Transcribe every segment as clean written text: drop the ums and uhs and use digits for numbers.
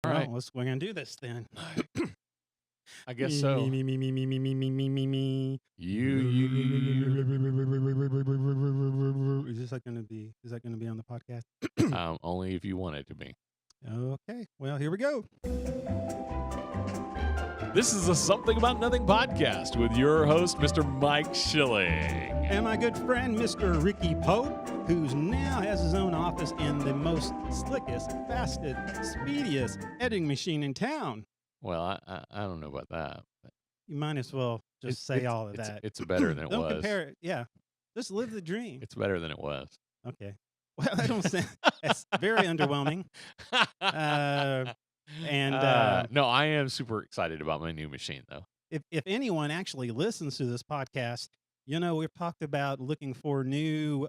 All right. Well, we're gonna do this then. I guess so. Me. You. Is that gonna be on the podcast? Only if you want it to be. Okay. Well, here we go. This is a Something About Nothing podcast with your host, Mr. Mike Schilling. And my good friend, Mr. Ricky Pope, who now has his own office in the most slickest, fastest, speediest editing machine in town. Well, I don't know about that. But You might as well just say all of that. It's better than it Don't was. compare it. Yeah. Just live the dream. It's better than it was. Okay. Well, I don't say it's very underwhelming. No, I am super excited about my new machine, though. If anyone actually listens to this podcast, you know, we've talked about looking for new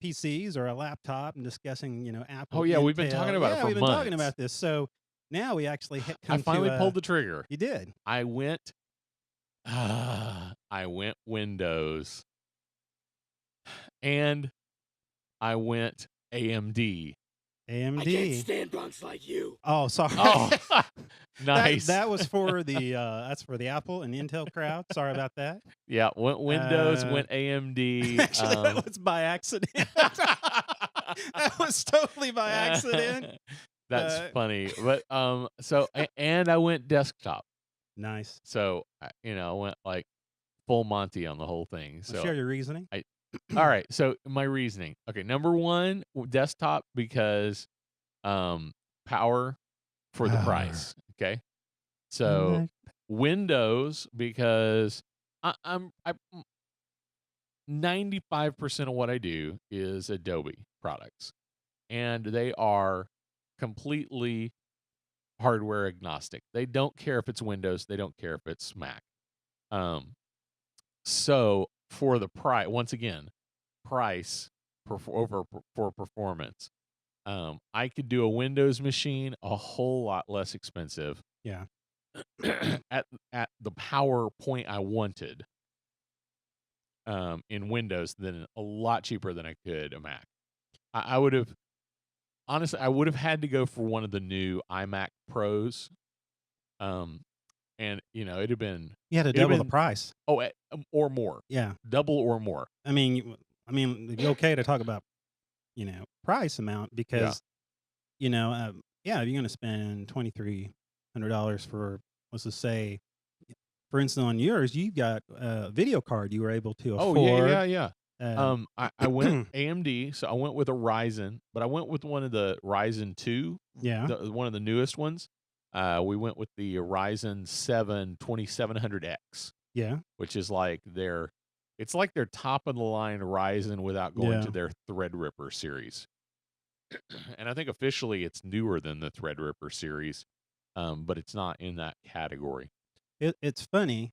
PCs or a laptop and discussing, you know, Apple. Oh, yeah, we've been Intel. talking about it for we've been months. talking about this. So now we actually I finally pulled the trigger. You did. I went Windows, and I went AMD. AMD. I can't stand punks like you. Oh, sorry. Oh, nice. That was for the that's for the Apple and Intel crowd. Sorry about that. Yeah, went Windows, went AMD. Actually, that was by accident. That was totally by accident. That's funny. But so and I went desktop. Nice. So I went like full Monty on the whole thing. So Share your reasoning. all right. So my reasoning. Okay, number one, desktop because power for the price. Okay. So Windows because I'm 95% of what I do is Adobe products, and they are completely hardware agnostic. They don't care if it's Windows. They don't care if it's Mac. So for the price, once again, price for performance. I could do a Windows machine a whole lot less expensive. Yeah. at the power point I wanted. In Windows than a lot cheaper than I could a Mac. I would have had to go for one of the new iMac Pros. And it'd have been You had to double the price. Oh, or more. Yeah. Double or more. I mean, it'd be okay to talk about, price amount because, if you're going to spend $2,300 for, let's just say, for instance, on yours, you got a video card you were able to afford. Oh, yeah. I went AMD, so I went with a Ryzen, but I went with one of the Ryzen 2. Yeah. One of the newest ones. We went with the Ryzen 7 2700X. Yeah. Which is like their top of the line Ryzen without going to their Threadripper series. And I think officially it's newer than the Threadripper series, but it's not in that category. It's funny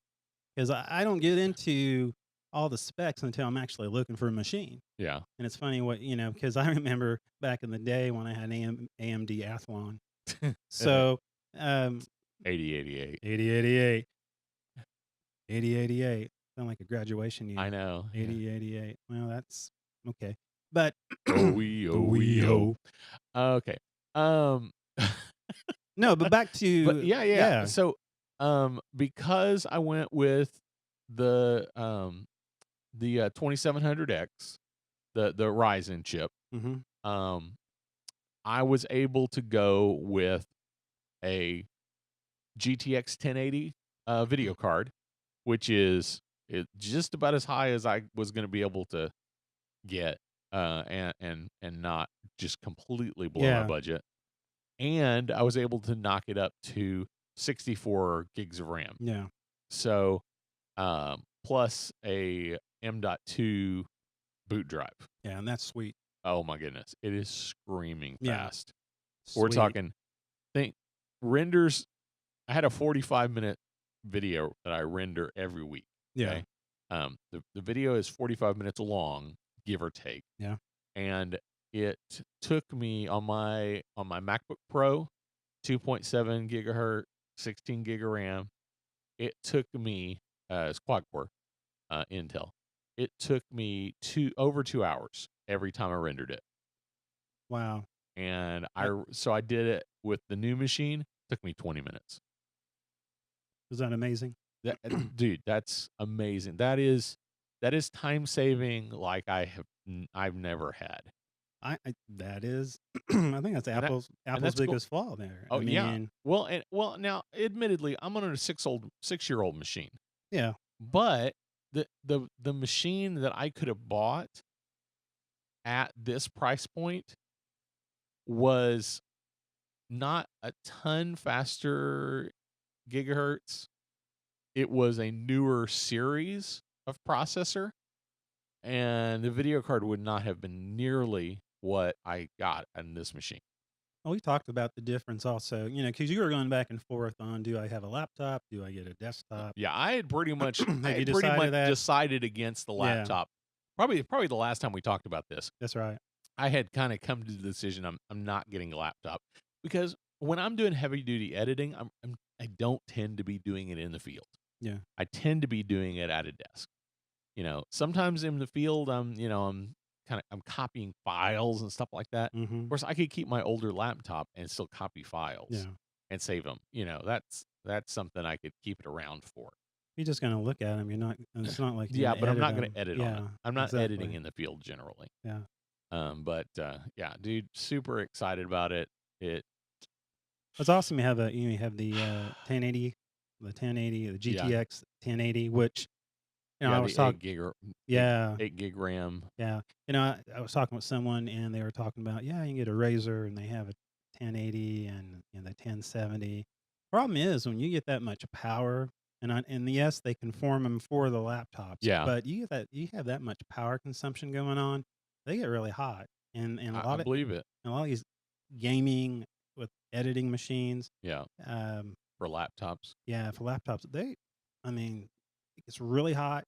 because I don't get into all the specs until I'm actually looking for a machine. Yeah. And it's funny because I remember back in the day when I had an AMD Athlon. So 8088. 8088. Sound like a graduation year. I know. 8088. Well, that's okay. But okay. No, but back to but yeah. So because I went with the 2700X, the Ryzen chip, I was able to go with a GTX 1080 video card, which is just about as high as I was going to be able to get, and not just completely blow my budget. And I was able to knock it up to 64 gigs of RAM. Yeah. So, plus a M.2 boot drive. Yeah, and that's sweet. Oh my goodness, it is screaming fast. Sweet. We're talking. Renders. I had a 45-minute video that I render every week. Yeah. Okay? The video is 45 minutes long, give or take. Yeah. And it took me on my MacBook Pro, 2.7 gigahertz, 16 gig of RAM. It took me it's quad core, Intel. It took me over 2 hours every time I rendered it. Wow. And I so I did it with the new machine. Took me 20 minutes. is that amazing? Dude, that's amazing. That is time saving like I've never had. That is, I think that's And that and Apple's that's cool. biggest flaw there. I Oh yeah. mean, Well now admittedly I'm on a 6-year-old machine. yeah, But the machine that I could have bought at this price point was not a ton faster gigahertz. It was a newer series of processor, and the video card would not have been nearly what I got in this machine. well, we talked about the difference also. Because you were going back and forth on, do I have a laptop? Do I get a desktop? Yeah, I had pretty much Have you decided that? decided against the Yeah, laptop. Probably the last time we talked about this. that's right. I had kind of come to the decision I'm not getting a laptop because when I'm doing heavy duty editing, I don't tend to be doing it in the field. Yeah, I tend to be doing it at a desk. Sometimes in the field I'm copying files and stuff like that. Of mm-hmm. course, I could keep my older laptop and still copy files Yeah. and save them. That's something I could keep it around for. You're just gonna look at them. You're not. It's not like you're Yeah, gonna but I'm edit not going them. to edit on it. Yeah, I'm not editing exactly. in the field generally. Yeah. But yeah, dude, super excited about it. It's awesome. You have the 1080, the Yeah, GTX 1080, which I yeah, was the talking. 8 gig RAM. Yeah. I was talking with someone and they were talking about, yeah, you can get a Razer and they have a 1080 and the 1070. Problem is when you get that much power, and yes, they can form them for the laptops, Yeah, but you have that much power consumption going on, they get really hot. And I believe it. a lot of these gaming with editing machines, Yeah, um, for laptops. yeah, for laptops, I mean, it gets really hot.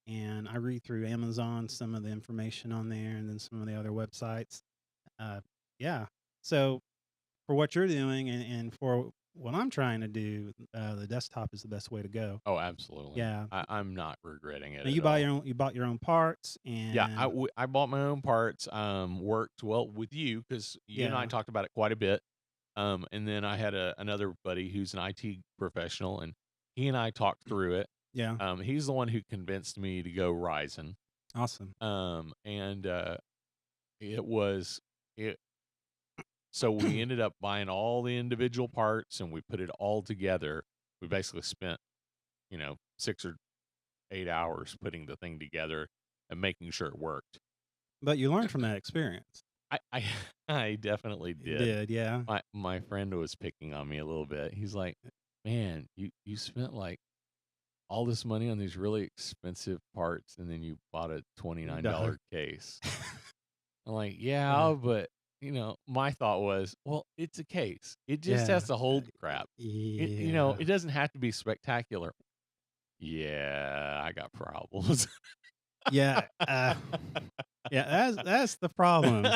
And I read through Amazon, some of the information on there, and then some of the other websites. Uh, yeah. So for what you're doing and for what I'm trying to do, the desktop is the best way to go. Oh, absolutely. Yeah. I'm not regretting it Now at all. you bought your own parts Yeah, and I bought my own parts. Worked well with you because you and I yeah, talked about it quite a bit. And then I had another buddy who's an IT professional, and he and I talked through it. yeah. He's the one who convinced me to go Ryzen. Awesome. And it was it. So we ended up buying all the individual parts, and we put it all together. We basically spent 6 or 8 hours putting the thing together and making sure it worked. But you learned from that experience. I I definitely You did. did, yeah. My friend was picking on me a little bit. He's like, "Man, you spent like all this money on these really expensive parts, and then you bought a $29 Duh. case." I'm like, "Yeah, Yeah. but my thought was, well, it's a case. It just has Yeah. to hold crap. Yeah. It doesn't have to be spectacular." Yeah, I got problems. Yeah. Yeah, that's the problem.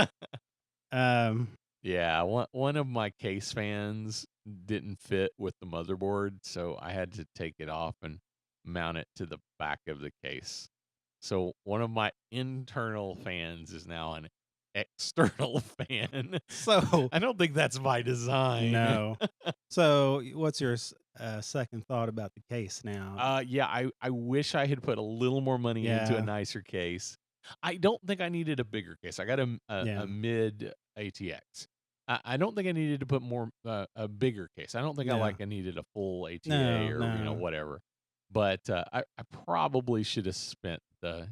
Um, Yeah, one of my case fans didn't fit with the motherboard, so I had to take it off and mount it to the back of the case. So one of my internal fans is now an external fan. so I don't think that's by design. no. So what's your second thought about the case now? Yeah, I wish I had put a little more money into a Yeah. nicer case. I don't think I needed a bigger case. I got Yeah. a mid ATX. I don't think I needed to put more a bigger case. I don't think Yeah. I needed a full ATA No, or no. whatever. But I probably should have spent the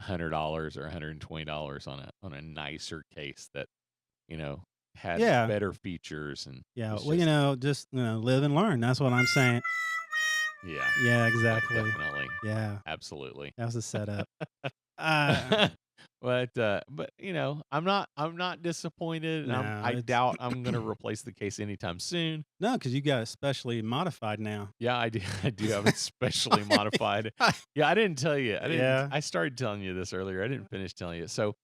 $100 or $120 on a nicer case that had Yeah. better features and Yeah. was Well, just just live and learn. That's what I'm saying. yeah, Yeah, exactly. definitely, Yeah. absolutely. That was a setup. Uh But I'm not disappointed, and no, I it's doubt I'm gonna replace the case anytime soon. no, because you got it specially modified now. Yeah, I do. I do have it specially modified. Yeah, I didn't tell you. Yeah. I started telling you this earlier. I didn't finish telling you. So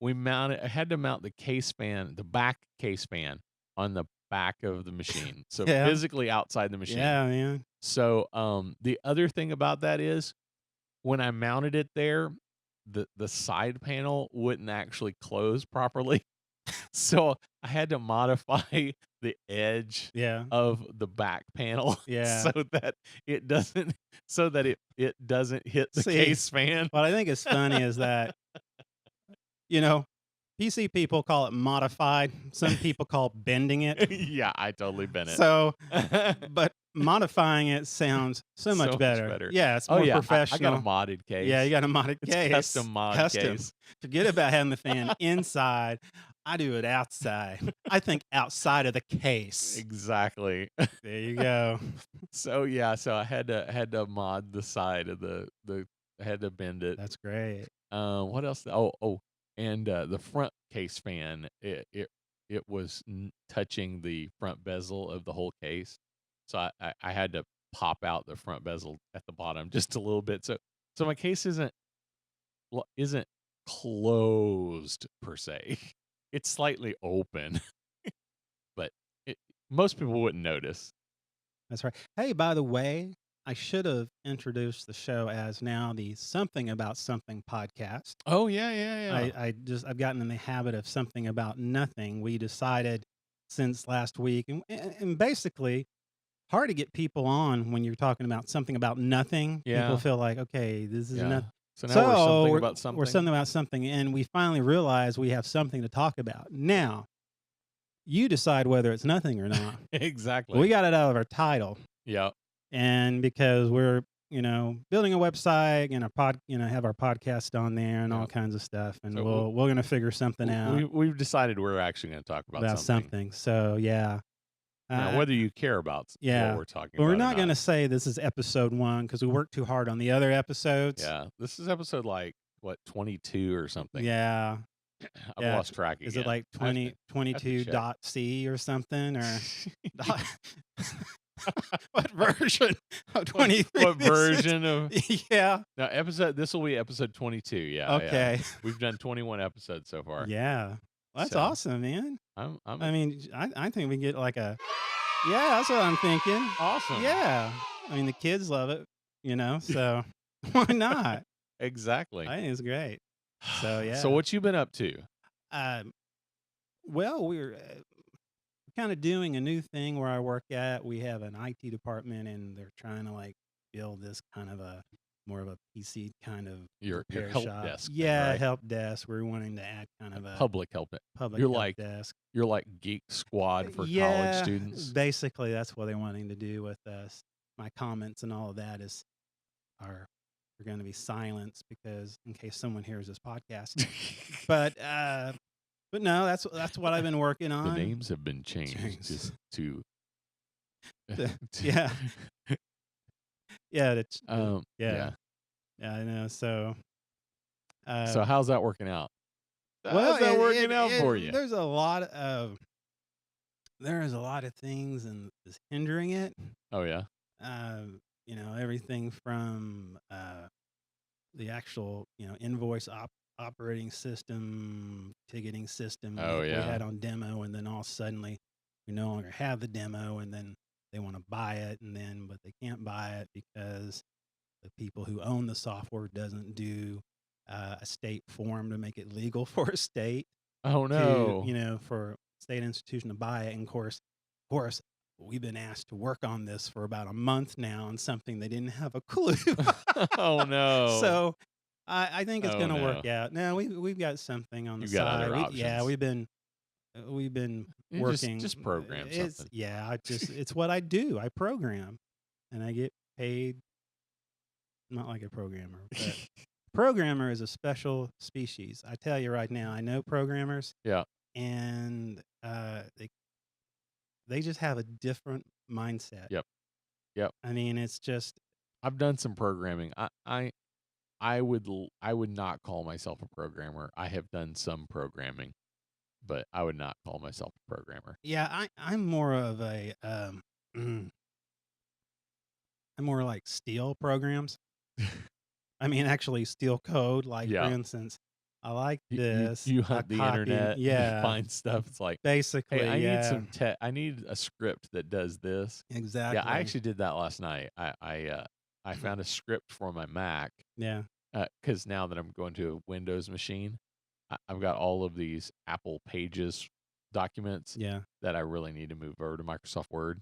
I had to mount the case fan, the back case fan, on the back of the machine. So Yeah. physically outside the machine. Yeah, man. So the other thing about that is when I mounted it there, the side panel wouldn't actually close properly. So I had to modify the edge Yeah. of the back panel Yeah. so that it doesn't it doesn't hit the See, case fan. what I think is funny is that, you know, PC people call it modified. Some people call bending it. Yeah, I totally bent it. So, but modifying it sounds so much better. Yeah, it's Oh more yeah, I professional. got a modded case. Yeah, you got a modded It's case. custom mod case. Forget about having the fan inside. I do it outside. I think outside of the case. Exactly. There you go. So yeah, so I had to mod the side of the I had to bend it. That's great. What else? And the front case fan, it was touching the front bezel of the whole case, so I had to pop out the front bezel at the bottom just a little bit. So my case isn't closed per se. It's slightly open, but most people wouldn't notice. That's right. Hey, by the way, I should have introduced the show as now the Something About Something podcast. Oh yeah. I've gotten in the habit of something about nothing. We decided since last week, and basically hard to get people on when you're talking about something about nothing. Yeah. People feel like, okay, this is Yeah. nothing. So now we're something about We're something. something about something, and we finally realize we have something to talk about. Now, you decide whether it's nothing or not. Exactly. We got it out of our title. Yeah. And because we're, building a website and have our podcast on there and all Yeah. kinds of stuff, and So we're gonna figure something out We've decided we're actually going to talk about something. So yeah, Now, whether you care about yeah. what we're talking but about, we're or not gonna say this is episode 1 because we worked too hard on the other episodes. Yeah, this is episode 22 or something. Yeah. I've Yeah. lost track again. Is it like 22 check. dot C or something or what version of 23? What version of? Yeah. Now, this will be episode 22. Yeah. Okay. Yeah. We've done 21 episodes so far. Yeah. Well, that's So- awesome, man. I'm I mean, I think we get like a. Yeah, that's what I'm thinking. awesome. Yeah. I mean, the kids love it, so why not? Exactly. I think it's great. So, yeah. So what you been up to? Well, we're kind of doing a new thing where I work at. We have an IT department, and they're trying to build this kind of more of a PC kind of Your repair help shop. desk. thing, Yeah, right? help desk. We're wanting to add kind of a Public help. public you're help like- desk. You're like Geek Squad for college students. Basically, that's what they're wanting to do with us. My comments and all of that are going to be silenced because in case someone hears this podcast. but no, that's what I've been working The on. names have been changed just to. Yeah. Yeah, it's Yeah. yeah, I know. So So how's that working out? well, How's that working it- out it- for you? There's a lot of things and is hindering it. Oh yeah. Everything from the actual invoice operating system, ticketing system Oh, we yeah. had on demo, and then all suddenly we no longer have the demo, and then they want to buy it, but they can't buy it because the people who own the software doesn't do a state form to make it legal for a state Oh no. for a state institution to buy it. And of course, we've been asked to work on this for about a month now on something they didn't have a clue. Oh no. So I think it's Oh, going to no. work out. No, we've got something on the You've got side. other options. We've been You working. just program It's something. it's what I do. I program, and I get paid. Not like a programmer, but programmer is a special species. I tell you right now, I know programmers. Yeah. And they just have a different mindset. Yep. I mean, it's just I've done some programming. I would not call myself a programmer. I have done some programming, but I would not call myself a programmer. yeah. I'm more of a I'm more like steel programs. I mean, actually steel code. Like Yeah. for instance, I like You- this. You I hunt the copy- internet. Yeah. You find stuff. It's like, Basically, hey, I yeah. need some I need a script that does this. Exactly. Yeah, I actually did that last night. I found a script for my Mac Yeah. because now that I'm going to a Windows machine, I've got all of these Apple Pages documents Yeah. that I really need to move over to Microsoft Word.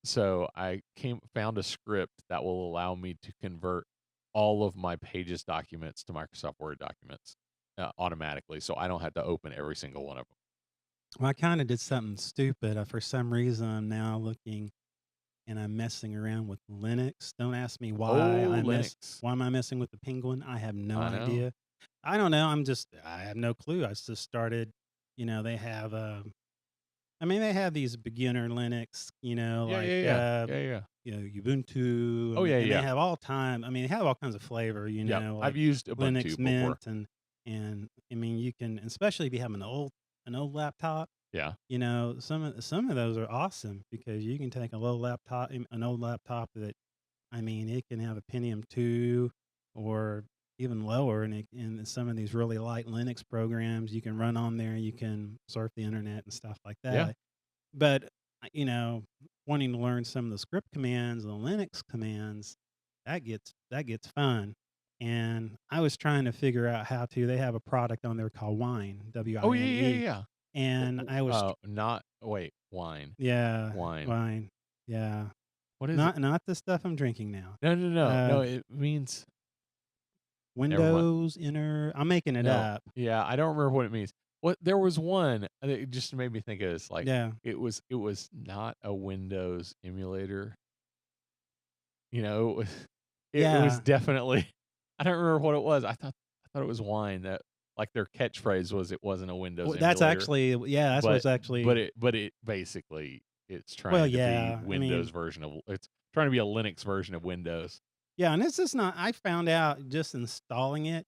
So I found a script that will allow me to convert all of my Pages documents to Microsoft Word documents automatically, so I don't have to open every single one of them. Well, I kind of did something stupid. For some reason, I'm now looking and I'm messing around with Linux. Don't ask me why Linux. why am I messing with the Penguin? I have no I know. idea. I don't know. I have no clue. I just started, they have they have these beginner Linux, Yeah. Ubuntu, Oh, yeah, and yeah. they have all they have all kinds of flavor, Yeah, like I've used Ubuntu Linux before. Mint and you can, especially if you have an old laptop. Yeah. Some of those are awesome because you can take an old laptop that, it can have a Pentium 2 or even lower, and some of these really light Linux programs you can run on there. You can surf the internet and stuff like that. Yeah. But wanting to learn some of the script commands, the Linux commands, that gets fun. And I was trying to figure out how to. They have a product on there called Wine, W I N E. Oh, yeah. And I was wine. yeah, Wine. Wine. Yeah. What is it? Not the stuff I'm drinking now. No, it means Windows Inner. I'm making it up. Yeah, I don't remember what it means. There was one that just made me think of this. Like, Yeah. it was not a Windows emulator. It was Yeah. definitely. I don't remember what it was. I thought it was Wine. That, like, their catchphrase was it wasn't a Windows Well, emulator. that's actually that's what's actually. But it basically it's trying to be Windows version of it's trying to be a Linux version of Windows. Yeah, and it's just not. I found out just installing it.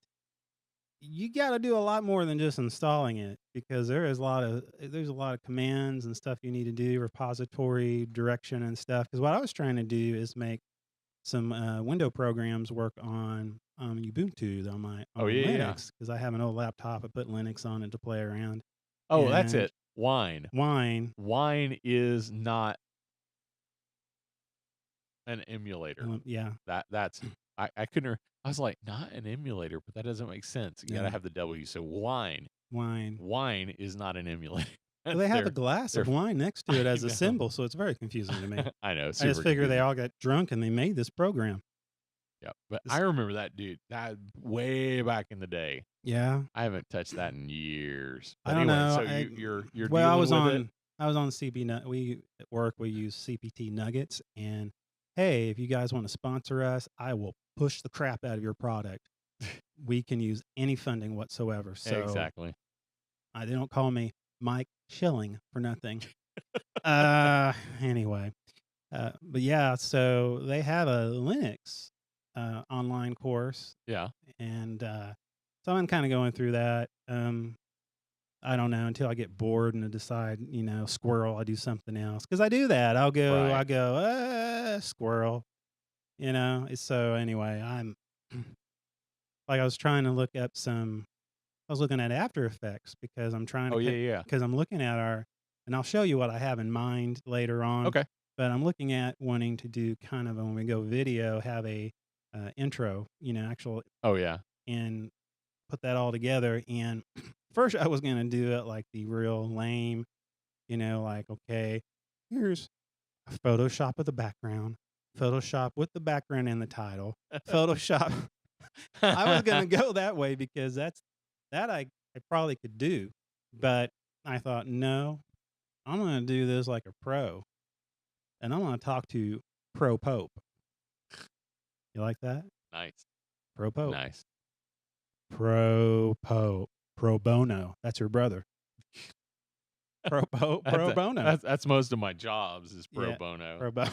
You got to do a lot more than just installing it because there's a lot of commands and stuff you need to do, repository direction and stuff. Because what I was trying to do is make some window programs work on Ubuntu on my Linux because I have an old laptop. I put Linux on it to play around. Oh, that's it. Wine is not an emulator. Yeah. That's I couldn't. I was like, not an emulator, but that doesn't make sense. You gotta have the W. So wine is not an emulator. Well, they have a glass of wine next to it as a symbol, so it's very confusing to me. I know. I just figure they all got drunk and they made this program. Yeah, but I remember that, dude. That way back in the day. Yeah, I haven't touched that in years. But I don't know. So you're well, I was on CP. We at work we use CPT Nuggets, and hey, if you guys want to sponsor us, I will push the crap out of your product. We can use any funding whatsoever. So exactly. They don't call me Mike Schilling for nothing. Anyway, but yeah, so they have a Linux online course. Yeah. And so I'm kind of going through that. I don't know until I get bored and I decide, squirrel, I'll do something else. Because I do that. I go, squirrel. So anyway, I'm like I was trying to look up I was looking at After Effects because I'm trying to because I'm looking at and I'll show you what I have in mind later on. Okay. But I'm looking at wanting to do kind of when we go video, have a intro, actual. Oh yeah. And put that all together. And first I was going to do it like the real lame, like, okay, here's a Photoshop of the background, Photoshop with the background and the title, Photoshop. I was going to go that way because that I probably could do. But I thought, no, I'm going to do this like a pro. And I'm going to talk to Pro Pope. You like that? Nice. Pro Pope. Nice. Pro Pope. Pro Bono. That's your brother. Pro Pope. Pro Bono. That's most of my jobs is Pro Bono. Pro Bono.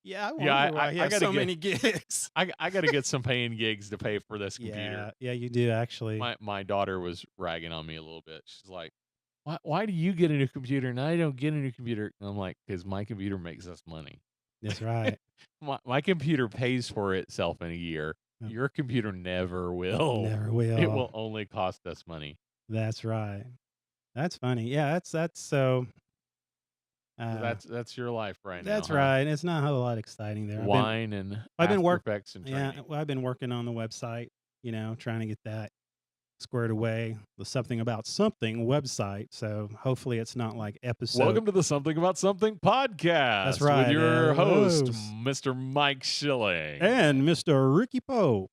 Yeah, I wonder why he has so many gigs. I got to get some paying gigs to pay for this computer. Yeah, you do actually. My daughter was ragging on me a little bit. She's like, why do you get a new computer and I don't get a new computer? And I'm like, because my computer makes us money. That's right. my computer pays for itself in a year. Oh. Your computer never will. Never will. It will only cost us money. That's right. That's funny. Yeah, that's so. That's your life right now. That's right. It's not a whole lot exciting there. Wine and I've been After Effects and training. I've been working on the website. Trying to get that squared away. The Something About Something website. So hopefully it's not like episode. Welcome to the Something About Something podcast. That's right, With your host, host. Mr. Mike Schilling. And Mr. Ricky Pope.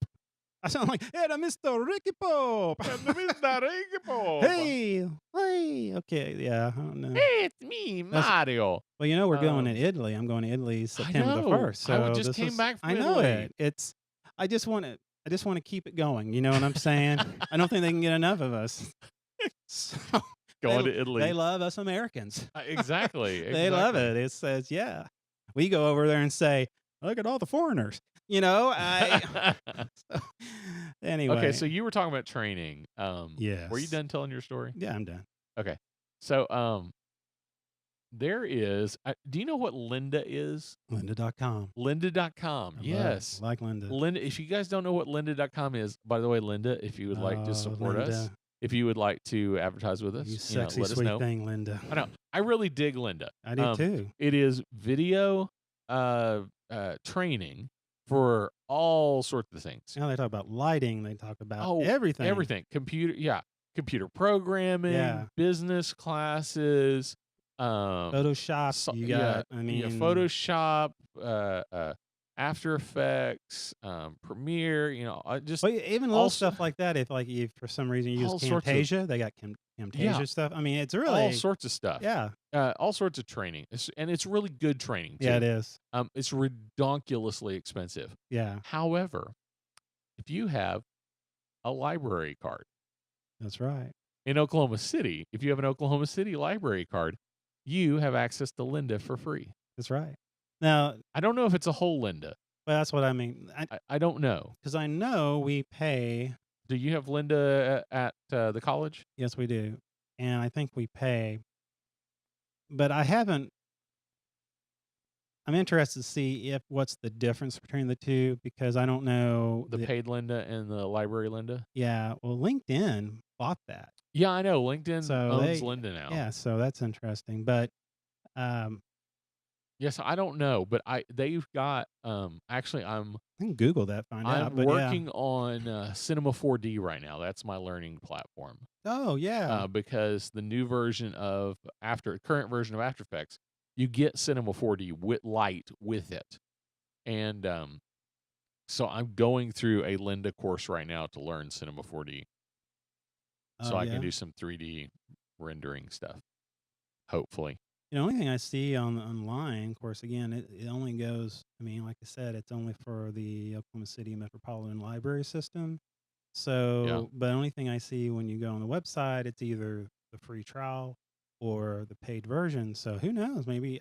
I sound like, hey, Mr. Ricky Pope. Mr. Ricky. Hey. Okay, yeah, I don't know. Hey, it's me, That's- Mario. Well, you know, we're going Um, to Italy. I'm going to Italy September the know. 1st. So I just this came is- back from I know Italy. it. I just want to keep it going. You know what I'm saying? I don't think they can get enough of us. So Going they, to Italy. They love us Americans. Exactly. They love it. It says, yeah. We go over there and say, look at all the foreigners. You know, so, anyway. Okay, so you were talking about training. yes. Were you done telling your story? Yeah, I'm done. So, there is. Do you know what Lynda is? Lynda.com. Lynda.com. Yes. I like Lynda. Lynda. If you guys don't know what Lynda.com is, by the way, Lynda, if you would like to support us, Lynda, if you would like to advertise with us, you know, sexy let us sweet know. thing, Lynda. I know. I really dig Lynda. I do too. It is video training for all sorts of things. You know, they talk about lighting. They talk about Oh, everything. Everything. Computer programming, business classes, Photoshop. so- you yeah, got, I mean, Photoshop, After Effects, Premiere, just well, even little also- stuff like that. If for some reason you all use sorts of- Camtasia, they got Camtasia stuff. I mean, it's really all sorts of stuff. yeah, All sorts of training. And it's really good training too. yeah, it is. It's redonkulously expensive. Yeah, However, if you have a library card that's right. in Oklahoma City, if you have an Oklahoma City library card, you have access to Lynda for free. That's right. Now, I don't know if it's a whole Lynda. well, that's what I mean. I don't know. Because I know we pay. Do you have Lynda at the college? Yes, we do, and I think we pay. But I haven't. I'm interested to see what's the difference between the two because I don't know The paid Lynda and the library Lynda? Yeah, well, LinkedIn bought that. Yeah, I know. LinkedIn So owns they- Lynda now. Yeah, so that's interesting. But Yes, I don't know, but they've got actually I can Google that, find out. I'm But working on Cinema 4D right now. That's my learning platform. Oh yeah, Because the new version of current version of After Effects, you get Cinema 4D with light with it. And so I'm going through a Lynda course right now to learn Cinema 4D. So I yeah. can do some 3D rendering stuff. Hopefully. The only thing I see online, of course, again, it only goes. I mean, like I said, it's only for the Oklahoma City Metropolitan Library System. So, but the only thing I see when you go on the website, it's either the free trial or the paid version. So who knows? Maybe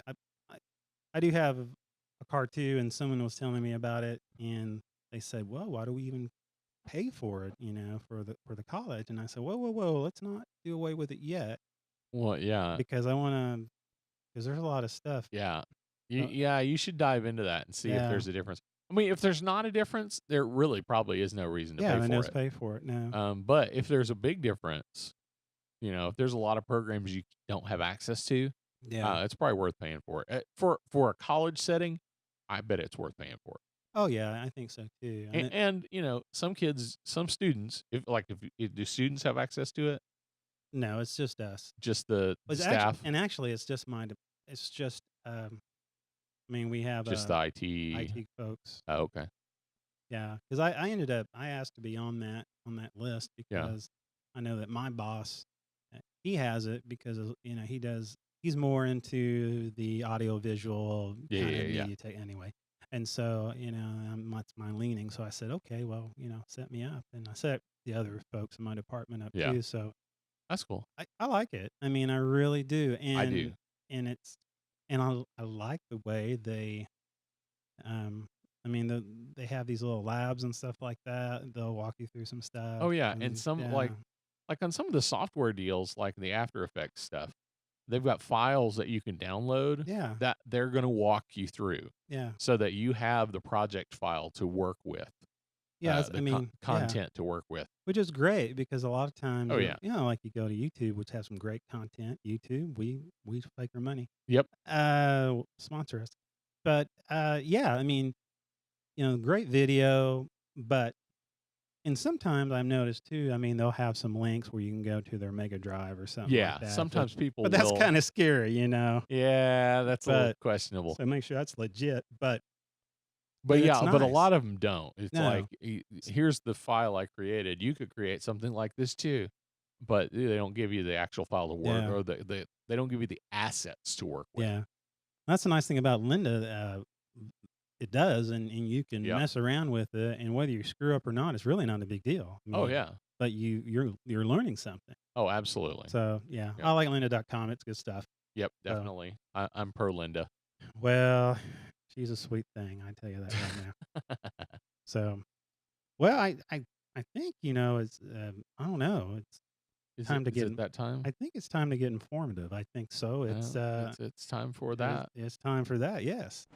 I do have a card too, and someone was telling me about it, and they said, "Well, why do we even pay for it? You know, for the college?" And I said, "Whoa, let's not do away with it yet, Well, yeah. because I want to." Because there's a lot of stuff. Yeah. Uh, You should dive into that and see if yeah. there's a difference. I mean, if there's not a difference, there really probably is no reason to Yeah, pay they for just it. pay for it. No. But if there's a big difference, if there's a lot of programs you don't have access to, Yeah. it's probably worth paying for it. For a college setting, I bet it's worth paying for it. Oh yeah, I think so too. And And some students, if do students have access to it? no, it's just us. Just the It's staff, actually, it's just mine. It's just. I mean, we have just the IT. IT folks. Oh, okay. Yeah, because I ended up I asked to be on that list Yeah. because I know that my boss he has it because he's more into the audio visual Yeah, kind of yeah. media tech anyway. And so, that's my leaning. So I said, okay, well, set me up. And I set the other folks in my department up Yeah. too. So That's cool. I like it. I mean, I really do. And I do. And I like the way they, I mean, they have these little labs and stuff like that. They'll walk you through some stuff. Oh yeah, and some yeah. like on some of the software deals, like the After Effects stuff, they've got files that you can download Yeah, that they're going to walk you through, yeah, so that you have the project file to work with. yeah. the I mean, yeah. content to work with. Which is great because a lot of times, Oh, yeah. like you go to YouTube, which has some great content. YouTube, we take our money. Yep. Sponsor us. But yeah, I mean, great video, but and sometimes I've noticed too, I mean, they'll have some links where you can go to their Mega Drive or something like Yeah, that, sometimes people but that's will. kinda scary, you know? Yeah, that's a little But questionable. so make sure that's legit, but But it's yeah, but a nice. lot of them don't. It's like, No. here's the file I created. You could create something like this too, but they don't give you the actual file to work, Yeah, or they don't give you the assets to work with. yeah. That's the nice thing about Linda, it does, and you can Yep. mess around with it, and whether you screw up or not, it's really not a big deal. I Oh mean, yeah. but you're learning something. Oh, absolutely. So, yeah, Yep. I like lynda.com, it's good stuff. Yep. So, Definitely. I'm pro Linda. well, she's a sweet thing, I tell you that right now. So, well, I think, it's, I don't know, it's time to Is get it that time? I think it's time to get informative, I think so. It's time for that. It's time for that, yes.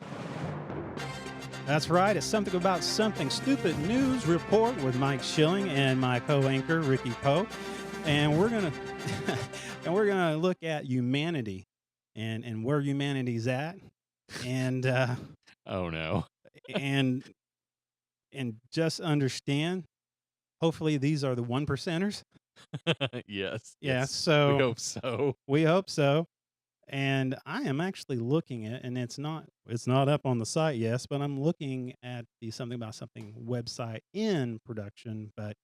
That's right. It's Something About Something Stupid News Report with Mike Schilling and my co-anchor Ricky Poe, and we're gonna look at humanity and where humanity's at, and Oh no. and just understand. Hopefully, these are the one percenters. Yes. Yeah. Yes. We So hope so. we hope so. And I am actually looking at, and it's not up on the site, yes, but I'm looking at the Something About Something website in production. But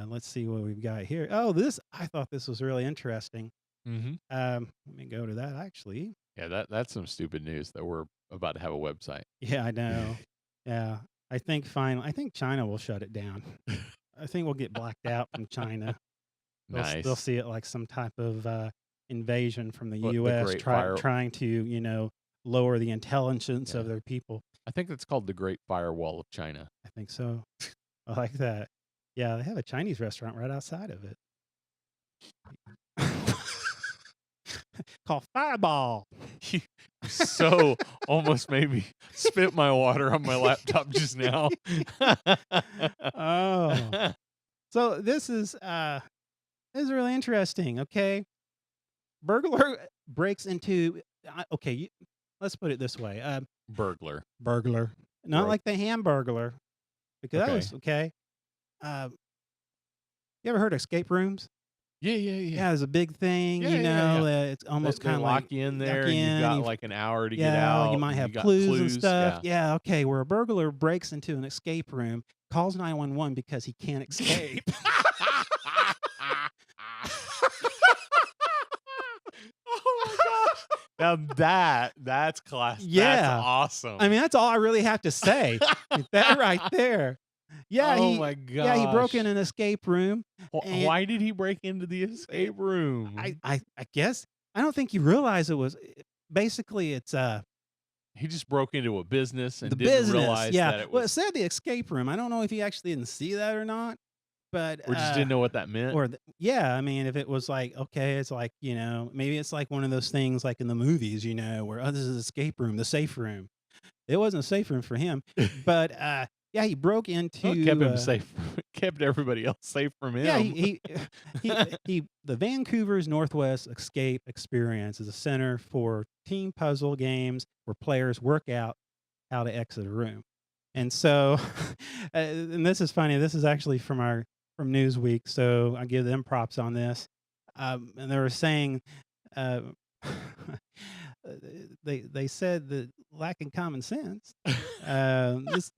let's see what we've got here. Oh, I thought this was really interesting. Mm-hmm. Let me go to that actually. Yeah, that's some stupid news that we're about to have a website. Yeah, I know. Yeah, I think China will shut it down. I think we'll get blacked out from China. They'll Nice. see it like some type of invasion from the What the U.S. Great Fire? trying to lower the intelligence Yeah. of their people. I think that's called the Great Firewall of China. I think so. I like that. Yeah, they have a Chinese restaurant right outside of it. Called Fireball. You so almost made me spit my water on my laptop just now. Oh. So this is really interesting, okay? Burglar breaks into let's put it this way. Burglar. Burglar. Not Broke. like the Hamburglar. Because that Okay. was okay. You ever heard of escape rooms? Yeah. Yeah, there's a big thing, Yeah. it's almost They kind of lock like you in lock there, you and you've in, got like an hour to get yeah, out. you might and have you got clues and stuff. Yeah. Yeah, okay, where a burglar breaks into an escape room, calls 911 because he can't escape. Oh my gosh. Now that's class. That's Yeah. awesome. I mean, that's all I really have to say. That right there. Yeah, oh my gosh. he broke in an escape room. and Why did he break into the escape room? I guess I don't think you realize it was basically it's He just broke into a business and the didn't business. realize Yeah. that it Well, it was, said the escape room. I don't know if he actually didn't see that or not, but or just didn't know what that meant. yeah, I mean, if it was like, okay, it's like, maybe it's like one of those things like in the movies, where, oh, this is escape room, the safe room. It wasn't a safe room for him, but yeah, he broke into Well, it kept him safe. Kept everybody else safe from him. yeah, the Vancouver's Northwest Escape Experience is a center for team puzzle games where players work out how to exit a room. And so, and this is funny. This is actually from Newsweek, so I give them props on this. And they were saying, uh, they said that lacking common sense,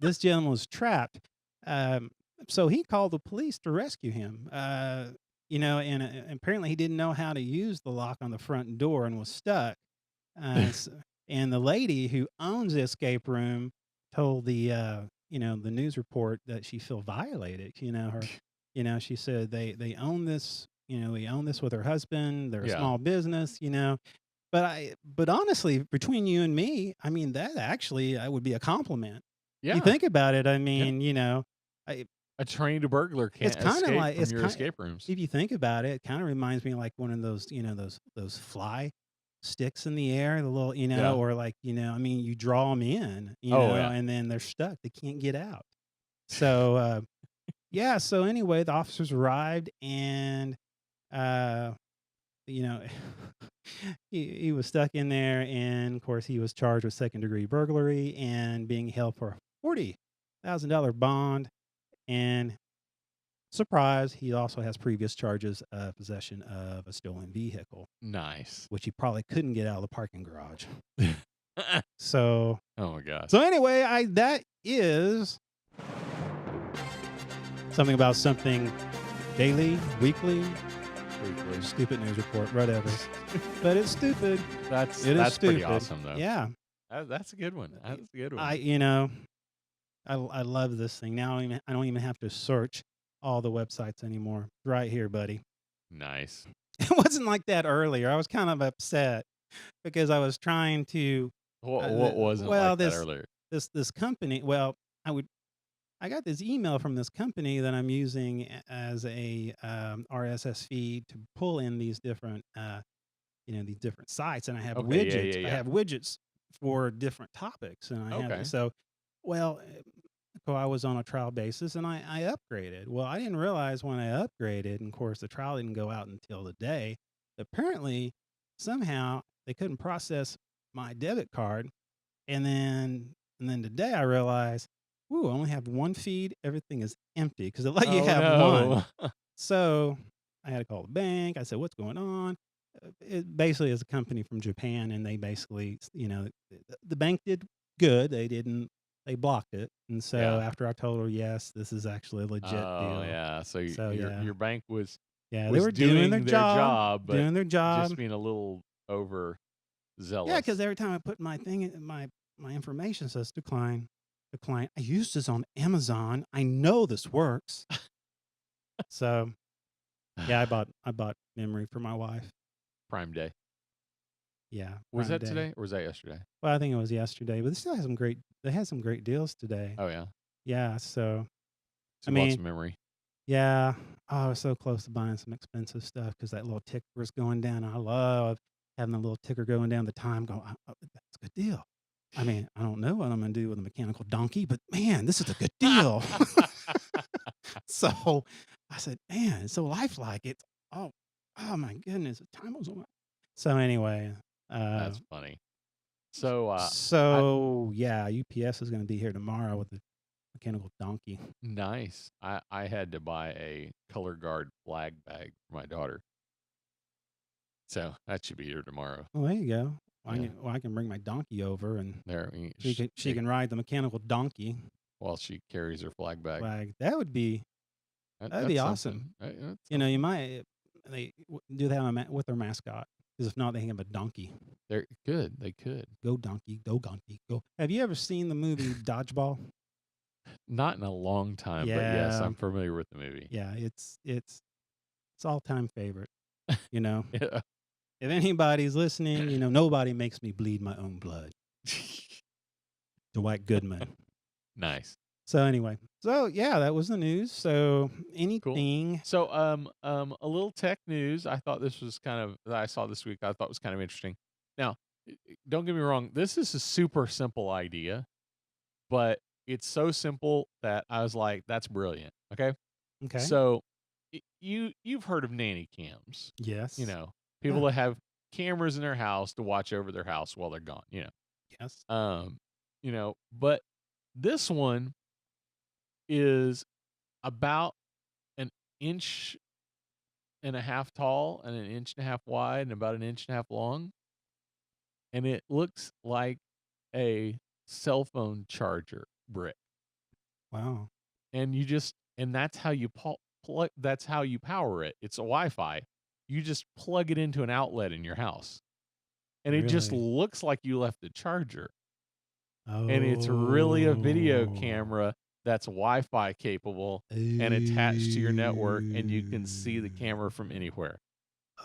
this gentleman was trapped. So he called the police to rescue him. And apparently he didn't know how to use the lock on the front door and was stuck. And the lady who owns the escape room told the news report that she felt violated. She said they own this. They own this with her husband. They're a Yeah. small business. But honestly, between you and me, I mean, that actually would be a compliment. Yeah. You think about it. I mean, A trained burglar can't It's kinda escape like- from it's your ki- escape rooms. if you think about it, it kind of reminds me like one of those, those fly sticks in the air, the little, Yeah. or like, I mean, you draw them in, Oh, yeah. and then they're stuck. They can't get out. So, yeah. So anyway, the officers arrived and, you know, he was stuck in there, and of course he was charged with second-degree burglary and being held for a $40,000 bond. And surprise, he also has previous charges of possession of a stolen vehicle, Nice. which he probably couldn't get out of the parking garage. So, Oh my gosh. so anyway, that is something about something daily, weekly, stupid news report, whatever. But it's stupid. That's It is pretty stupid. awesome though. Yeah. That's a good one. That's a good one. I love this thing. Now I don't even have to search all the websites anymore. Right here, buddy. Nice. It wasn't like that earlier. I was kind of upset because I was trying to What wasn't like that earlier? this company. Well, I got this email from this company that I'm using as a RSS feed to pull in these different these different sites, and I have Okay, widgets. yeah. I have widgets for different topics, and I Okay. have so I was on a trial basis, and I upgraded. Well, I didn't realize when I upgraded, and of course the trial didn't go out until the day. Apparently, somehow they couldn't process my debit card, and then today I realized, ooh, I only have one feed. Everything is empty because they let you Oh, have one. no. So I had to call the bank. I said, "What's going on?" It basically is a company from Japan, and they basically, the bank did good. They blocked it, and so Yeah. after I told her, yes, this is actually a legit deal. Oh yeah. So, So, yeah. your bank was Yeah, they was were doing their job, but doing their job. just being a little over Yeah, zealous. because every time I put my thing in my information says decline. I used this on Amazon. I know this works. So yeah, I bought memory for my wife. Prime Day. Yeah. Was Prime that Day. today or was that yesterday? Well, I think it was yesterday, but they had some great deals today. Oh yeah. Yeah, so So I you bought mean, some memory. yeah. Oh, I was so close to buying some expensive stuff because that little ticker was going down. I love having the little ticker going down the time. That's a good deal. I mean, I don't know what I'm going to do with a mechanical donkey, but man, this is a good deal. So I said, man, it's so lifelike. It's oh my goodness, the time was on. So anyway, That's funny. So yeah, UPS is going to be here tomorrow with the mechanical donkey. nice. I had to buy a color guard flag bag for my daughter. So that should be here tomorrow. Well, there you go. Yeah. I can bring my donkey over, and There, she can ride the mechanical donkey while she carries her flag bag. flag. That'd be That's awesome. something. That's You might do that with their mascot, because if not, they can have a donkey. They're good. They could. Go donkey, go donkey, go. Have you ever seen the movie Dodgeball? Not in a long time, but yes, Yeah. I'm familiar with the movie. Yeah, it's all time favorite. Yeah. If anybody's listening, nobody makes me bleed my own blood. Dwight Goodman. Nice. So anyway, yeah, that was the news. So anything. So a little tech news. I thought this was that I saw this week. I thought was kind of interesting. Now, don't get me wrong. This is a super simple idea, but it's so simple that I was like, "That's brilliant." Okay. Okay. So you've heard of nanny cams? Yes. People that have cameras in their house to watch over their house while they're gone. Yes. But this one is about an inch and a half tall and an inch and a half wide and about an inch and a half long. And it looks like a cell phone charger brick. Wow. And that's how you that's how you power it. It's a Wi-Fi. You just plug it into an outlet in your house. And it just Really? looks like you left the charger. Oh. And it's really a video camera that's Wi-Fi capable and attached to your network, and you can see the camera from anywhere.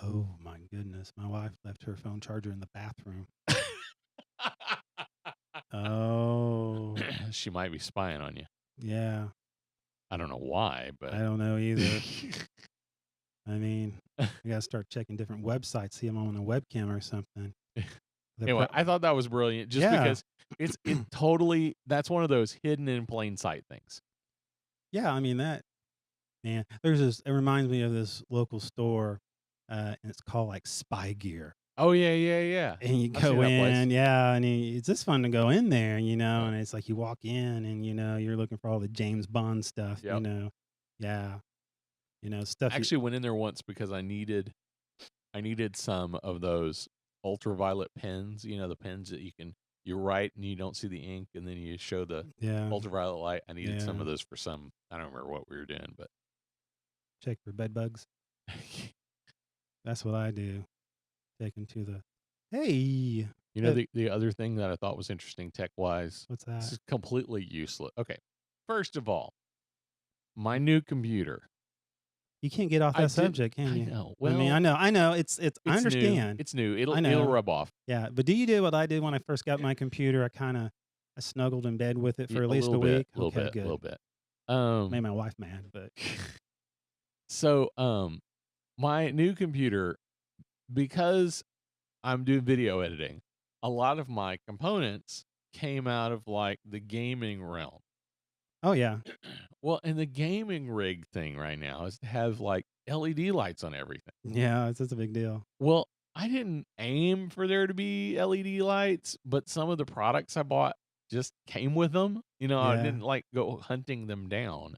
Oh my goodness. My wife left her phone charger in the bathroom. Oh. She might be spying on you. Yeah. I don't know why, but I don't know either. I mean, you gotta start checking different websites, see them on a webcam or something. Anyway, I thought that was brilliant just because it totally, that's one of those hidden in plain sight things. Yeah, I mean man, it reminds me of this local store, and it's called like Spy Gear. Oh yeah. And you I've seen go that place. in, yeah, and it's just fun to go in there, and it's like you walk in and you're looking for all the James Bond stuff, Yep. Yeah. Stuff. I actually went in there once because I needed some of those ultraviolet pens. The pens that you write and you don't see the ink, and then you show the Yeah. ultraviolet light. I needed some Yeah. of those for some. I don't remember what we were doing, but Check for bed bugs. That's what I do. Take them to the. Hey, the other thing that I thought was interesting tech wise. what's This that? is completely useless. Okay, first of all, my new computer. You can't get off I that did. subject, can I you? know. I mean, Well, I know. It's. I it's new. understand. It's new. I It'll know. rub off. Yeah, but do you do what I did when I first got my computer? I snuggled in bed with it for at least a little bit, week. little Okay, bit, good. little bit. Made my wife mad, but So, my new computer, because I'm doing video editing, a lot of my components came out of like the gaming realm. oh yeah, Well, and the gaming rig thing right now is to have like LED lights on everything. yeah, it's a big deal. Well, I didn't aim for there to be LED lights, but some of the products I bought just came with them. I Yeah. didn't like go hunting them down.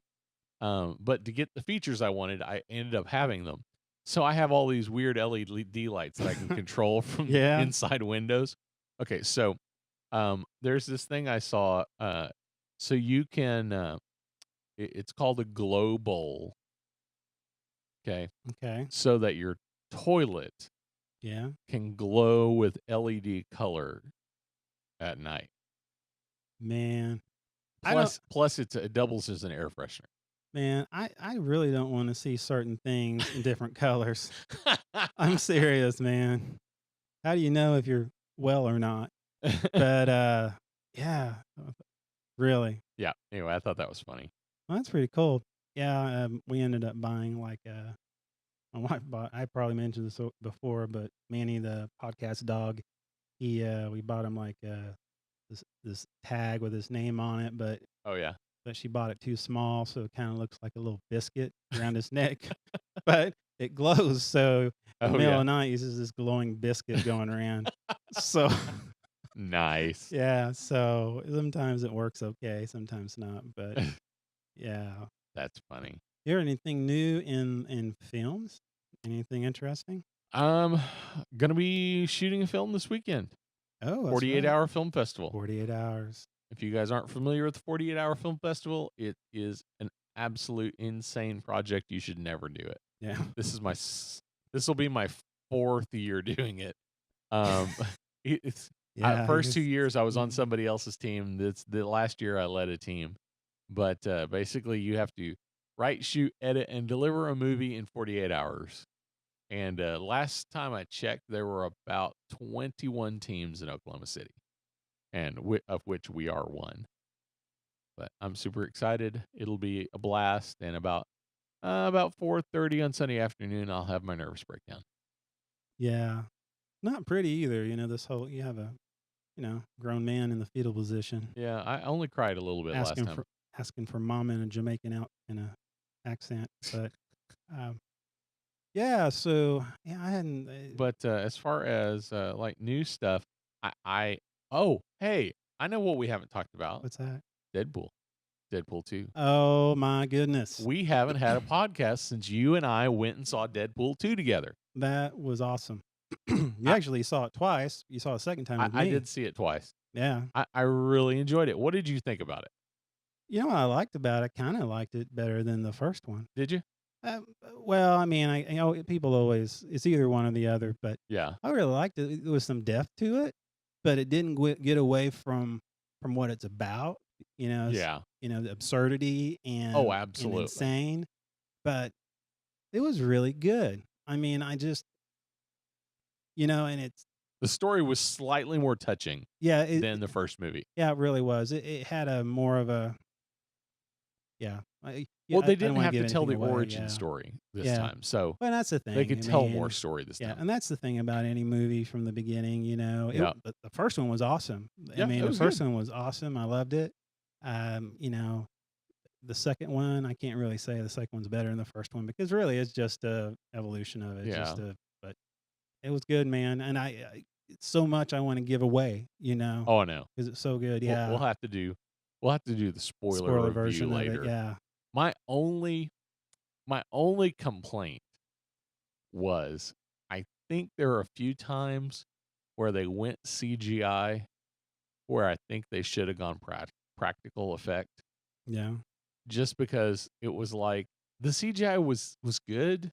But to get the features I wanted, I ended up having them. So I have all these weird LED lights that I can control from Yeah. inside windows. Okay, so there's this thing I saw. So you can, it's called a glow bowl. Okay, Okay. so that your toilet Yeah. can glow with LED color at night. Man, I don't. Plus it doubles as an air freshener. Man, I really don't want to see certain things in different colors. I'm serious, man. How do you know if you're well or not? But yeah, really. Yeah. Anyway, I thought that was funny. Well, that's pretty cool. Yeah, we ended up buying like my wife bought. I probably mentioned this before, but Manny, the podcast dog, we bought him like this tag with his name on it, but Oh yeah. she bought it too small, so it kind of looks like a little biscuit around his neck, but it glows. So in the Oh middle yeah. of the night, he's just this glowing biscuit going around. So Nice. yeah, so sometimes it works okay, sometimes not, but yeah. That's funny. You heard anything new in films? Anything interesting? Gonna be shooting a film this weekend. Oh, that's 48 right. Hour Film Festival. 48 hours. If you guys aren't familiar with the 48 Hour Film Festival, it is an absolute insane project. You should never do it. Yeah. This will be my 4th year doing it. It's Yeah. first 2 years I was on somebody else's team. The last year I led a team. But basically you have to write, shoot, edit, and deliver a movie in 48 hours. And last time I checked, there were about 21 teams in Oklahoma City, and of which we are one. But I'm super excited. It'll be a blast. And about 4:30 on Sunday afternoon, I'll have my nervous breakdown. Yeah. Not pretty either. You have a grown man in the fetal position. Yeah, I only cried a little bit last time. Asking for mom in a Jamaican accent, but yeah. So yeah, I hadn't. But as far as like new stuff, oh hey, I know what we haven't talked about. What's that? Deadpool 2. Oh my goodness, We haven't had a podcast since you and I went and saw Deadpool 2 together. that was awesome. You actually saw it twice. You saw it a second time with me. I did see it twice. Yeah. I really enjoyed it. What did you think about it? You know what I liked about it? Kind of liked it better than the first one. Did you? Well, I mean, people always, it's either one or the other, but Yeah. I really liked it. There was some depth to it, but it didn't get away from what it's about. Yeah. The absurdity and Oh, and absolutely. insane, but it was really good. I mean, and it's The story was slightly more touching yeah, than the first movie. yeah, it really was. It had a more of a yeah. Well, they I don't didn't wanna have to give tell the anything away, origin yeah. story this Yeah. time. So Well, that's the thing. they could I tell mean, more story this Yeah, time. and that's the thing about any movie from the beginning. Yeah. The first one was awesome. Yeah, I mean, it the was first good. one was awesome. I loved it. The second one, I can't really say the second one's better than the first one because really it's just a evolution of it. Yeah. But it was good, man. And it's so much I want to give away, Oh, I know. because it's so good. We'll- Yeah. We'll have to do the spoiler review version later. of it. Yeah. My only my only complaint was I think there are a few times where they went CGI where I think they should have gone practical effect, Yeah. just because it was like the CGI was good,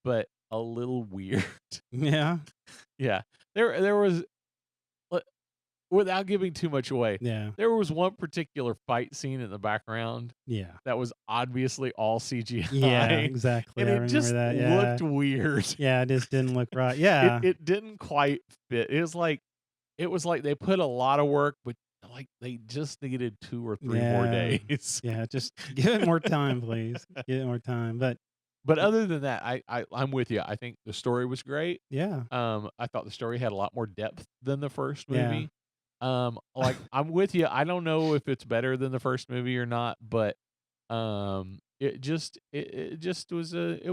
but a little weird. Yeah. Yeah. There was uh, without giving too much away, Yeah. there was one particular fight scene in the background Yeah. that was obviously all CGI. Yeah, exactly. And I it remember just that. Yeah. looked weird. Yeah, it just didn't look right. It Yeah. it didn't quite fit. It was like they put a lot of work, but like they just needed 2 or 3 more Yeah. days. Yeah, just give it more time, please. Give it more time. But But other than that, I'm with you. I think the story was great. yeah. I thought the story had a lot more depth than the first Yeah. movie. Like I'm with you. I don't know if it's better than the first movie or not, but it just was it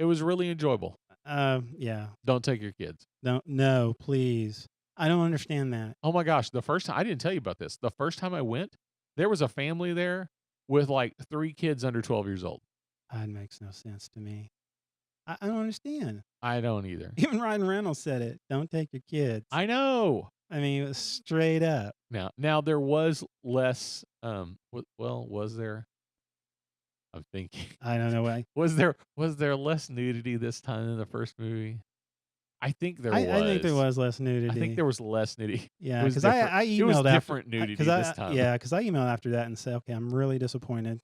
was really enjoyable. Yeah. Don't take your kids. No, please. I don't understand that. Oh my gosh, the first time I didn't tell you about this. The first time I went, there was a family there with like 3 kids under 12 years old. That makes no sense to me. I don't understand. I don't either. Even Ryan Reynolds said it. Don't take your kids. I know. I mean, it was straight up. Now there was less was there? I'm thinking. I don't know why. Was there less nudity this time than the first movie? I think there was. I think there was less nudity. I think there was less nudity. Yeah, It was because different. I It was emailed after different nudity this time. Yeah, because I emailed after that and said, okay, I'm really disappointed.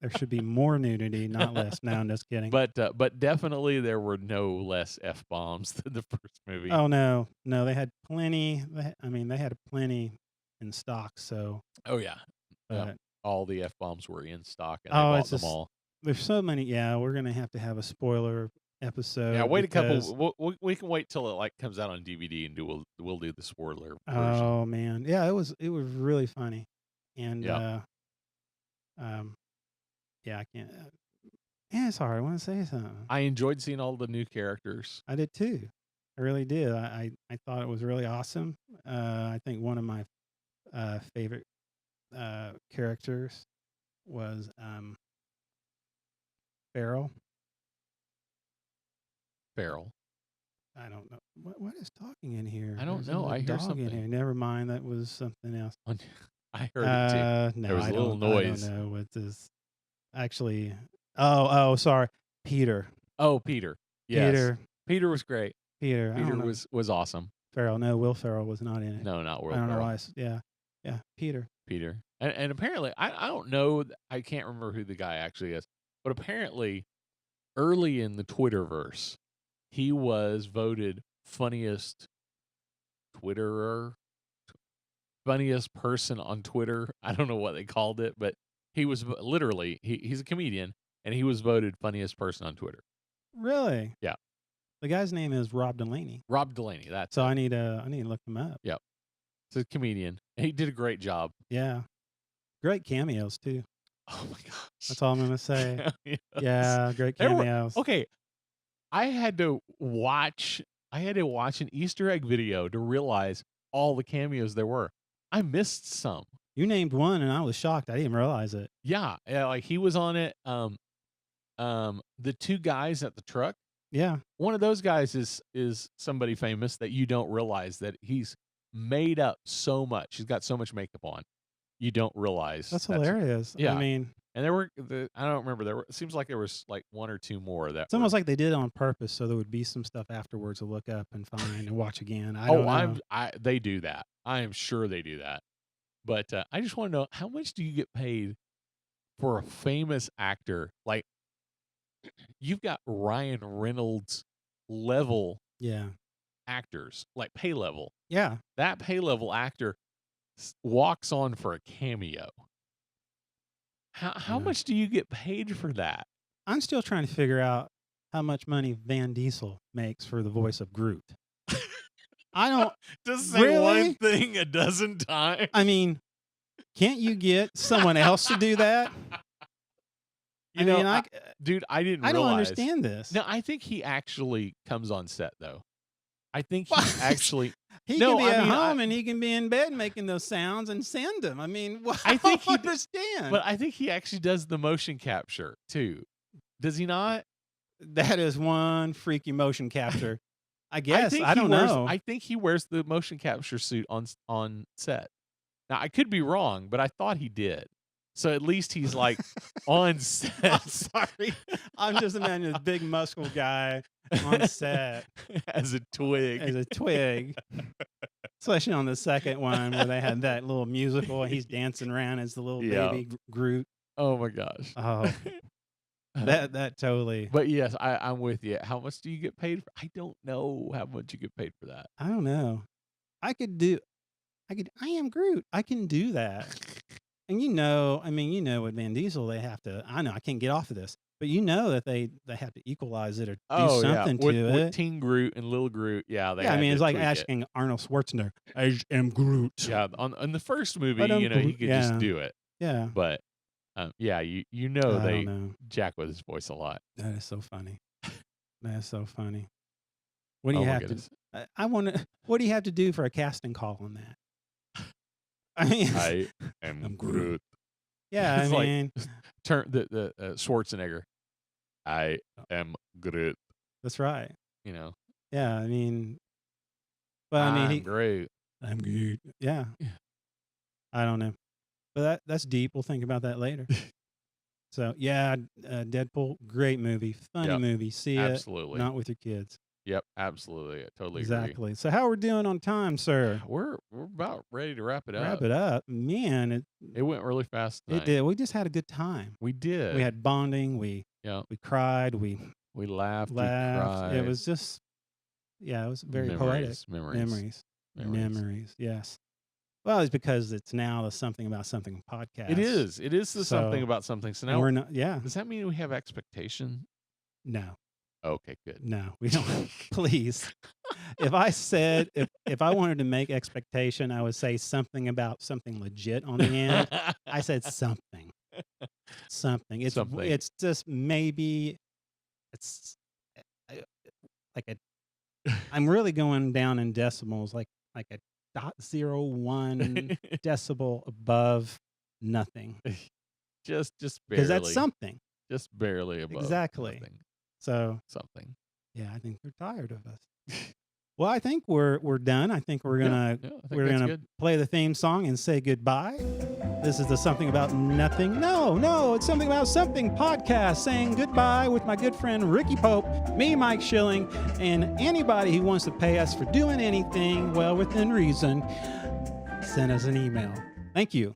There should be more nudity, not less. No, I'm just kidding. But definitely there were no less F-bombs than the first movie. Oh no, they had plenty. They had plenty in stock. So, Oh yeah. but Yeah. All the F-bombs were in stock and they oh, bought it's them just all. there's so many. Yeah, we're gonna have to have a spoiler episode. Yeah, wait a because- couple. We can wait till it like comes out on DVD and we'll do the spoiler version. Oh man, yeah, it was really funny, and Yeah. yeah, I can't. Yeah, it's hard. I want to say something. I enjoyed seeing all the new characters. I did too. I really did. I thought it was really awesome. I think one of my favorite characters was Farrell. Farrell. I don't know what is talking in here. I don't There's know. a I hear dog in something. here. Never mind. That was something else. I heard it too. No, There was I a little don't. I noise. don't know what this. Actually, oh, sorry, Peter. Oh, Peter. Yes. Peter. Peter was great. Peter. I Peter don't know. was awesome. Farrell. No, Will Ferrell was not in it. No, not Will I don't know Ferrell. why. Yeah, Peter. Peter. And apparently, I don't know. I can't remember who the guy actually is, but apparently, early in the Twitterverse, he was voted funniest Twitterer, funniest person on Twitter. I don't know what they called it, but he was literally he's a comedian, and he was voted funniest person on Twitter. Really? Yeah. The guy's name is Rob Delaney. Rob Delaney. That's So it. I need to look him up. It's a comedian. And he did a great job. Yeah. Great cameos too. Oh my gosh. That's all I'm gonna say. Yes. Yeah, great There were- cameos. Okay, I had to watch an Easter egg video to realize all the cameos there were. I missed some. You named one, and I was shocked. I didn't realize it. Yeah, like he was on it. The 2 guys at the truck. Yeah. One of those guys is somebody famous that you don't realize that he's made up so much. He's got so much makeup on. You don't realize That's hilarious. yeah. I mean, And there were I don't remember, it seems like there was like 1 or 2 more that it's almost like they did it on purpose, so there would be some stuff afterwards to look up and find and watch again. I don't know. they do that. I am sure they do that. But I just want to know, how much do you get paid for a famous actor? Like, you've got Ryan Reynolds level Yeah. actors, like pay level. Yeah. That pay level actor walks on for a cameo. How Yeah. much do you get paid for that? I'm still trying to figure out how much money Van Diesel makes for the voice of Groot. I don't. Just say one Really? thing a dozen times. I mean, can't you get someone else to do that? You know, I dude, I didn't don't realize. understand this. No, I think he actually comes on set though. I think he What? actually He No, can be I at mean, home and he can be in bed making those sounds and send them. I mean, I think I he don't d- understand. But I think he actually does the motion capture too. Does he not? That is one freaky motion capture. I guess. I don't wears, know. I think he wears the motion capture suit on set. Now I could be wrong, but I thought he did. So at least he's like on I'm set sorry. I'm just imagining this big muscle guy on set as a twig. as a twig. Especially on the second one where they had that little musical and he's dancing around as the little Yeah. baby Groot. Oh my gosh. Oh, that totally. But yes, I'm with you. How much do you get paid for? I don't know how much you get paid for that. I don't know. I am Groot. I can do that. And I mean, with Van Diesel, they have to, I know I can't get off of this, but that they have to equalize it or do something with, to with it. Teen Groot and Little Groot, yeah. They Yeah, I had mean, to it's like tweak it. asking Arnold Schwarzenegger, I am Groot. Yeah, on the first movie, But I'm he Groot, could yeah. just do it. Yeah. But yeah, you I they don't know. jack with his voice a lot. That is so funny. That is so funny. What do Oh you my have goodness. to, I want to, what do you have to do for a casting call on that? I mean, I am I'm Groot. Groot. yeah, I It's like- mean, Turn the Schwarzenegger. I am Groot. that's right. You know, Yeah, I mean, but I mean, I'm Groot. I'm good. Yeah. Yeah. I don't know. But that's deep. We'll think about that later. So, yeah, Deadpool, great movie. Funny Yep. movie. See Absolutely. it, not with your kids. Yep, absolutely. I totally agree. Exactly. So, how we're doing on time, sir? We're about ready to wrap it up. Wrap it up. Man, It went really fast it tonight. did. We just had a good time. We did. We had bonding. We yeah. cried. We We laughed. laughed. We cried. It was just, it was very memories, poetic. Memories. Memories. Yes. Well, it's because it's now the Something About Something podcast. It is. It is the something So- about something. So And now, we're not, does that mean we have expectation? no. Okay, good. No, we don't. Please. If I said, if I wanted to make expectation, I would say something about something legit on the end. I said something. Something. Something. It's just maybe it's like I'm really going down in decimals, like a 0.01 decibel above nothing. just barely. Because that's something. Just barely above. Exactly. nothing. So Something. yeah, I think they're tired of us. Well, I think we're done. I think we're gonna Yeah, I think we're that's gonna good. play the theme song and say goodbye. This is the Something About Nothing. No, it's Something About Something podcast saying goodbye with my good friend Ricky Pope, me, Mike Schilling, and anybody who wants to pay us for doing anything well within reason. Send us an email. Thank you.